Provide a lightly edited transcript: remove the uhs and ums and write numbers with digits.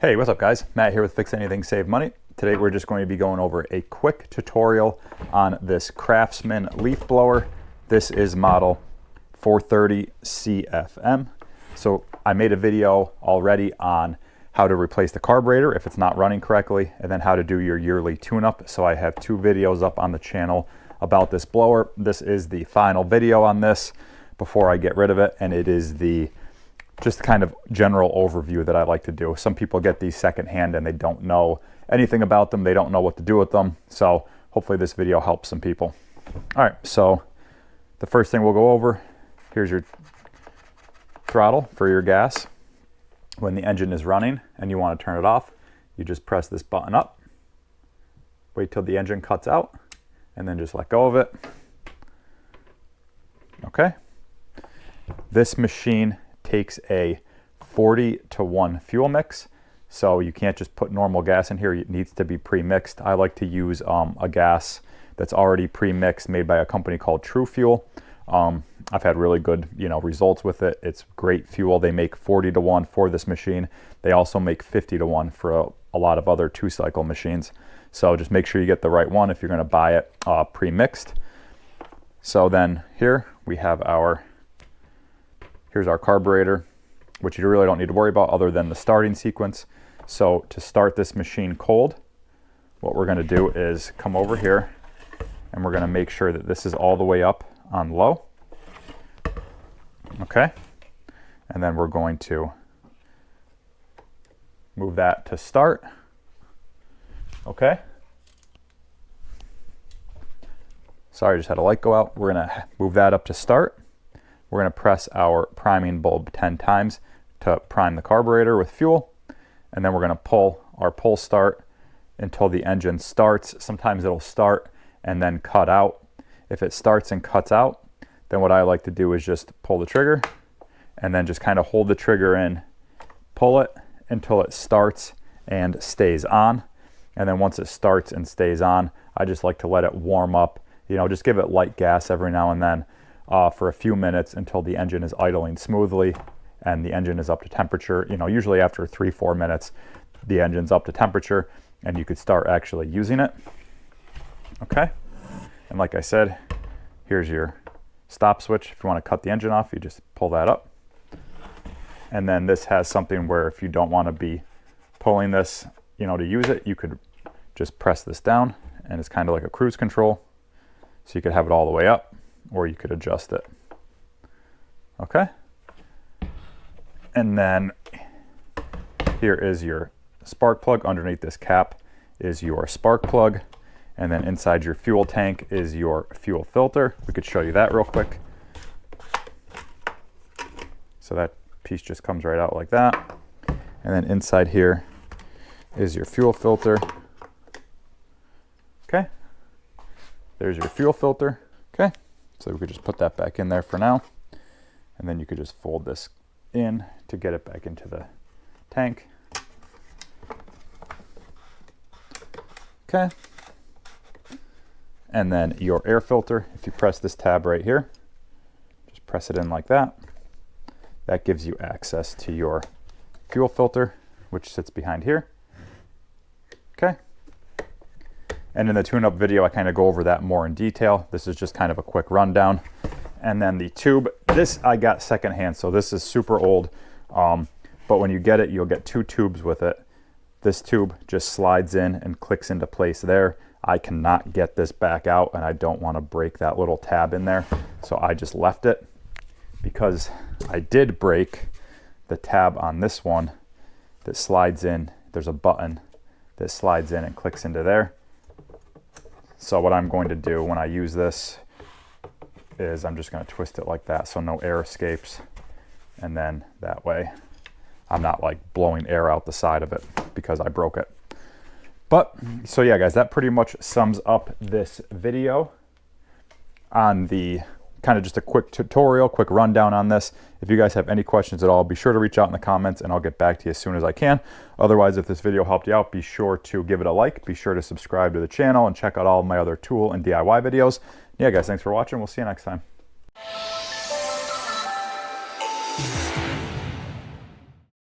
Hey, what's up guys? Matt here with Fix Anything Save Money. Today we're just going to be going over a quick tutorial on this Craftsman leaf blower. This is model 430 CFM. So I made a video already on how to replace the carburetor if it's not running correctly, and then how to do your yearly tune-up. So I have two videos up on the channel about this blower. This is the final video on this before I get rid of it, and it is the just kind of general overview that I like to do. Some people get these secondhand and they don't know anything about them. They don't know what to do with them. So hopefully this video helps some people. All right, so the first thing we'll go over, here's your throttle for your gas. When the engine is running and you want to turn it off, you just press this button up, wait till the engine cuts out, and then just let go of it. Okay. This machine takes a 40-to-1 fuel mix, so you can't just put normal gas in here. It needs to be pre-mixed. I like to use a gas that's already pre-mixed, made by a company called True Fuel. I've had really good results with it. It's great fuel. They make 40-to-1 for this machine. They also make 50-to-1 for a lot of other two-cycle machines. So just make sure you get the right one if you're going to buy it pre-mixed. So then here we have here's our carburetor, which you really don't need to worry about other than the starting sequence. So to start this machine cold, what we're going to do is come over here and we're going to make sure that this is all the way up on low. Okay. And then we're going to move that to start. Okay. Sorry, I just had a light go out. We're going to move that up to start. We're going to press our priming bulb 10 times to prime the carburetor with fuel. And then we're going to pull our pull start until the engine starts. Sometimes it'll start and then cut out. If it starts and cuts out, then what I like to do is just pull the trigger and then just kind of hold the trigger in, pull it until it starts and stays on. And then once it starts and stays on, I just like to let it warm up. Just give it light gas every now and then. For a few minutes until the engine is idling smoothly and the engine is up to temperature. Usually after 3-4 minutes, the engine's up to temperature and you could start actually using it. Okay. And like I said, here's your stop switch. If you want to cut the engine off, you just pull that up. And then this has something where if you don't want to be pulling this, to use it, you could just press this down and it's kind of like a cruise control. So you could have it all the way up, or you could adjust it. Okay. And then here is your spark plug. Underneath this cap is your spark plug. And then inside your fuel tank is your fuel filter. We could show you that real quick. So that piece just comes right out like that. And then inside here is your fuel filter. Okay. There's your fuel filter. Okay. So we could just put that back in there for now. And then you could just fold this in to get it back into the tank. Okay. And then your air filter, if you press this tab right here, just press it in like that. That gives you access to your fuel filter, which sits behind here. Okay. And in the tune-up video, I kind of go over that more in detail. This is just kind of a quick rundown. And then the tube, this I got secondhand, so this is super old. But when you get it, you'll get two tubes with it. This tube just slides in and clicks into place there. I cannot get this back out, and I don't want to break that little tab in there. So I just left it because I did break the tab on this one that slides in. There's a button that slides in and clicks into there. So what I'm going to do when I use this is I'm just going to twist it like that so no air escapes. And then that way I'm not like blowing air out the side of it because I broke it. But so yeah, guys, that pretty much sums up this video on the kind of just a quick tutorial, quick rundown on this. If you guys have any questions at all, be sure to reach out in the comments and I'll get back to you as soon as I can. Otherwise, if this video helped you out, be sure to give it a like, be sure to subscribe to the channel and check out all of my other tool and DIY videos. Yeah, guys, thanks for watching. We'll see you next time.